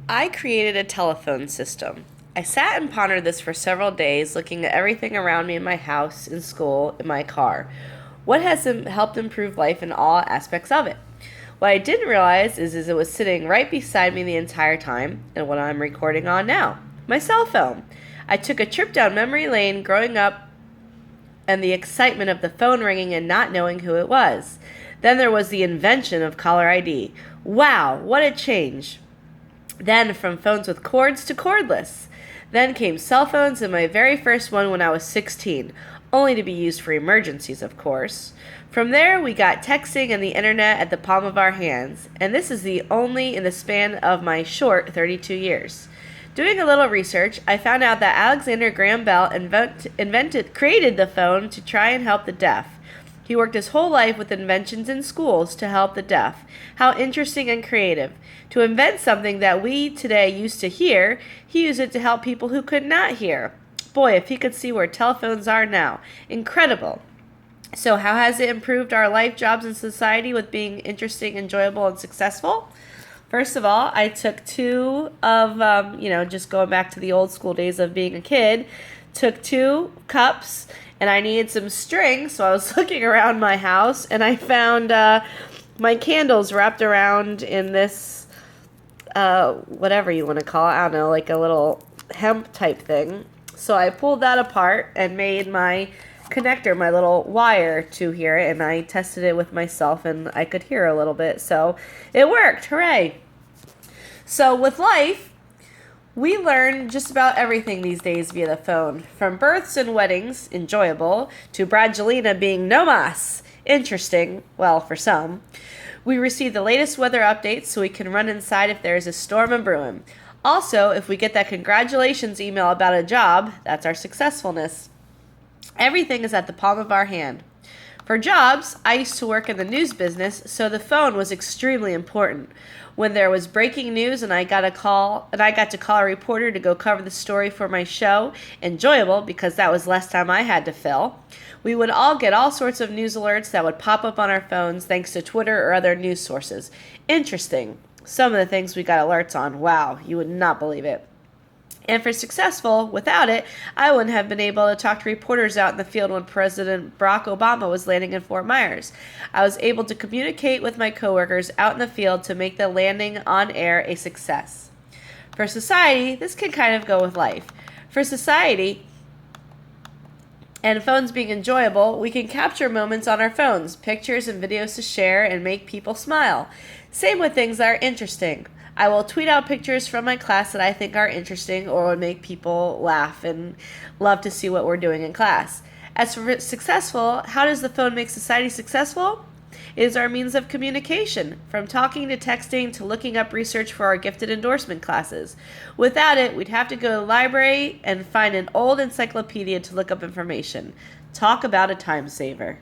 I created a telephone system. I sat and pondered this for several days, looking at everything around me in my house, in school, in my car. What has helped improve life in all aspects of it? What I didn't realize is it was sitting right beside me the entire time, and what I'm recording on now my cell phone. I took a trip down memory lane growing up and the excitement of the phone ringing and not knowing who it was. Then there was the invention of caller ID. Wow, what a change! Then from phones with cords to cordless. Then came cell phones and my very first one when I was 16, only to be used for emergencies, of course. From there, we got texting and the internet at the palm of our hands, and this is the only in the span of my short 32 years. Doing a little research, I found out that Alexander Graham Bell created the phone to try and help the deaf. He worked his whole life with inventions in schools to help the deaf. How interesting and creative. To invent something that we today used to hear, he used it to help people who could not hear. Boy, if he could see where telephones are now. Incredible. So how has it improved our life, jobs, and society with being interesting, enjoyable, and successful? First of all, I took two of, just going back to the old school days of being a kid, took 2 cups, and I needed some string, so I was looking around my house, and I found my candles wrapped around in this, whatever you want to call it, I don't know, like a little hemp type thing. So I pulled that apart and made my connector, my little wire to here, and I tested it with myself, and I could hear a little bit, so it worked. Hooray! So with life, we learn just about everything these days via the phone, from births and weddings, enjoyable, to Bradgelina being no mas, interesting, well, for some. We receive the latest weather updates so we can run inside if there is a storm a brewing. Also, if we get that congratulations email about a job, that's our successfulness. Everything is at the palm of our hand. For jobs, I used to work in the news business, so the phone was extremely important. When there was breaking news and I got to call a reporter to go cover the story for my show, enjoyable because that was less time I had to fill. We would all get all sorts of news alerts that would pop up on our phones thanks to Twitter or other news sources. Interesting. Some of the things we got alerts on, wow, you would not believe it. And for successful, without it, I wouldn't have been able to talk to reporters out in the field when President Barack Obama was landing in Fort Myers. I was able to communicate with my coworkers out in the field to make the landing on air a success. For society, this can kind of go with life. For society, and phones being enjoyable, we can capture moments on our phones, pictures and videos to share and make people smile. Same with things that are interesting. I will tweet out pictures from my class that I think are interesting or would make people laugh and love to see what we're doing in class. As for successful, how does the phone make society successful? It is our means of communication, from talking to texting to looking up research for our gifted endorsement classes. Without it, we'd have to go to the library and find an old encyclopedia to look up information. Talk about a time saver.